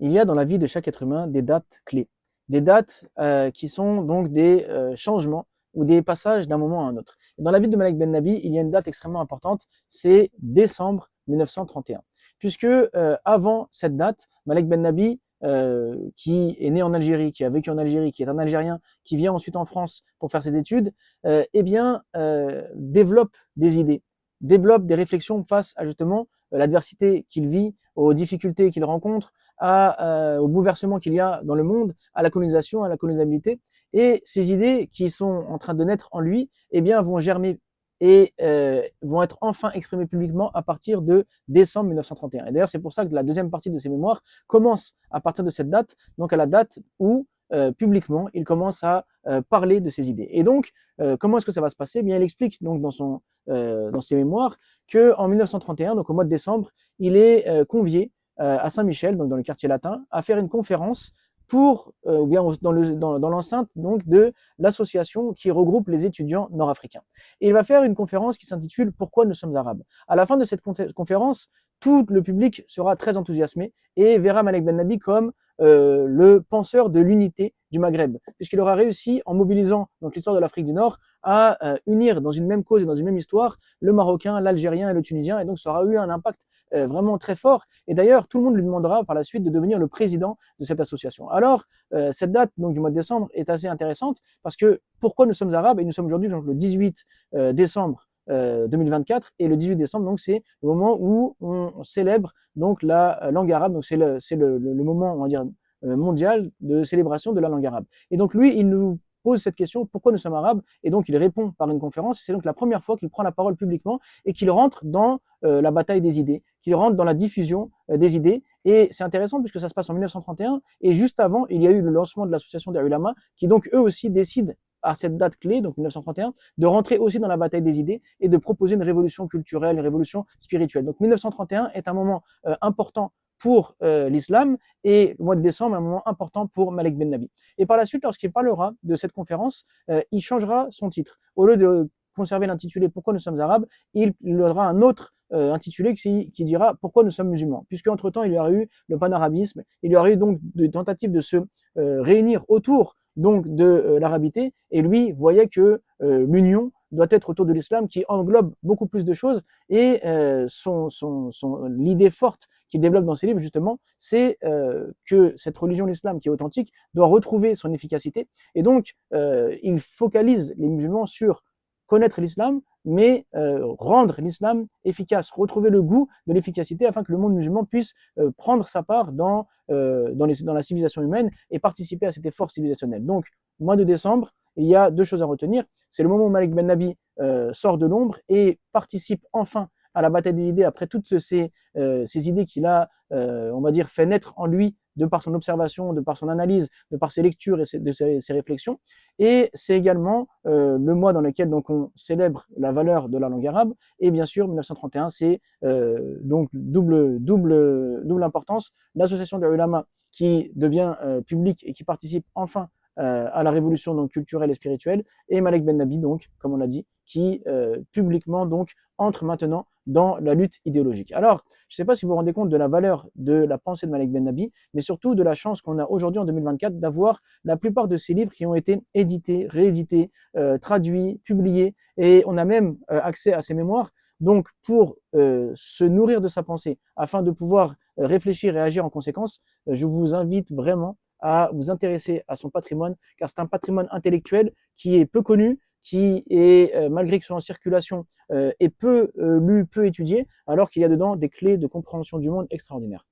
il y a dans la vie de chaque être humain des dates clés. Des dates qui sont donc des changements ou des passages d'un moment à un autre. Et dans la vie de Malek Ben Nabi, il y a une date extrêmement importante, c'est décembre 1931. Puisque avant cette date, Malek Ben Nabi, qui est né en Algérie, qui a vécu en Algérie, qui est un Algérien, qui vient ensuite en France pour faire ses études, développe des idées, développe des réflexions face à justement l'adversité qu'il vit, aux difficultés qu'il rencontre, au bouleversement qu'il y a dans le monde, à la colonisation, à la colonisabilité. Et ces idées qui sont en train de naître en lui, eh bien, vont germer et vont être enfin exprimées publiquement à partir de décembre 1931. Et d'ailleurs, c'est pour ça que la deuxième partie de ses mémoires commence à partir de cette date, donc à la date où publiquement il commence à parler de ses idées. Et donc, comment est-ce que ça va se passer? Eh bien, il explique donc dans ses mémoires qu'en 1931, donc au mois de décembre, il est convié à Saint-Michel, donc dans le quartier latin, à faire une conférence pour, ou bien dans l'enceinte donc de l'association qui regroupe les étudiants nord-africains. Et il va faire une conférence qui s'intitule Pourquoi nous sommes arabes. À la fin de cette conférence, tout le public sera très enthousiasmé et verra Malek Ben Nabi comme le penseur de l'unité du Maghreb, puisqu'il aura réussi, en mobilisant donc l'histoire de l'Afrique du Nord, à unir dans une même cause et dans une même histoire le Marocain, l'Algérien et le Tunisien, et donc ça aura eu un impact vraiment très fort. Et d'ailleurs, tout le monde lui demandera par la suite de devenir le président de cette association. Alors, cette date donc du mois de décembre est assez intéressante parce que pourquoi nous sommes arabes? Et nous sommes aujourd'hui donc le 18 décembre 2024, et le 18 décembre donc c'est le moment où on célèbre donc la langue arabe, donc c'est le moment, on va dire, mondial de célébration de la langue arabe. Et donc lui, il nous pose cette question, pourquoi nous sommes arabes? Et donc il répond par une conférence. C'est donc la première fois qu'il prend la parole publiquement et qu'il rentre dans la bataille des idées, qu'il rentre dans la diffusion des idées. Et c'est intéressant puisque ça se passe en 1931, et juste avant, il y a eu le lancement de l'association des ulama, qui donc eux aussi décident à cette date clé, donc 1931, de rentrer aussi dans la bataille des idées et de proposer une révolution culturelle, une révolution spirituelle. Donc 1931 est un moment important pour l'islam, et le mois de décembre est un moment important pour Malek Ben Nabi. Et par la suite, lorsqu'il parlera de cette conférence, il changera son titre. Au lieu de conserver l'intitulé Pourquoi nous sommes arabes, il aura un autre intitulé qui dira Pourquoi nous sommes musulmans. Puisque entre-temps, il y aura eu le panarabisme, il y aura eu donc des tentatives de se réunir autour donc de l'arabité, et lui voyait que l'union doit être autour de l'islam, qui englobe beaucoup plus de choses, et l'idée forte qu'il développe dans ses livres, justement, c'est que cette religion, l'islam, qui est authentique, doit retrouver son efficacité, et donc il focalise les musulmans sur connaître l'islam, mais rendre l'islam efficace, retrouver le goût de l'efficacité, afin que le monde musulman puisse prendre sa part dans la civilisation humaine et participer à cet effort civilisationnel. Donc, mois de décembre, il y a deux choses à retenir. C'est le moment où Malek Ben Nabi sort de l'ombre et participe enfin à la bataille des idées, après toutes ces idées qu'il a, on va dire, fait naître en lui de par son observation, de par son analyse, de par ses lectures et de ses réflexions. Et c'est également le mois dans lequel donc on célèbre la valeur de la langue arabe. Et bien sûr, 1931, c'est donc double importance. L'association des ulama qui devient publique et qui participe enfin à la révolution donc culturelle et spirituelle, et Malek Ben Nabi, donc, comme on l'a dit, qui publiquement donc entre maintenant dans la lutte idéologique. Alors, je ne sais pas si vous vous rendez compte de la valeur de la pensée de Malek Ben Nabi, mais surtout de la chance qu'on a aujourd'hui en 2024 d'avoir la plupart de ces livres qui ont été édités, réédités, traduits, publiés, et on a même accès à ses mémoires. Donc, pour se nourrir de sa pensée, afin de pouvoir réfléchir et agir en conséquence, je vous invite vraiment à vous intéresser à son patrimoine, car c'est un patrimoine intellectuel qui est peu connu, qui est, malgré que soit en circulation, est peu lu, peu étudié, alors qu'il y a dedans des clés de compréhension du monde extraordinaires.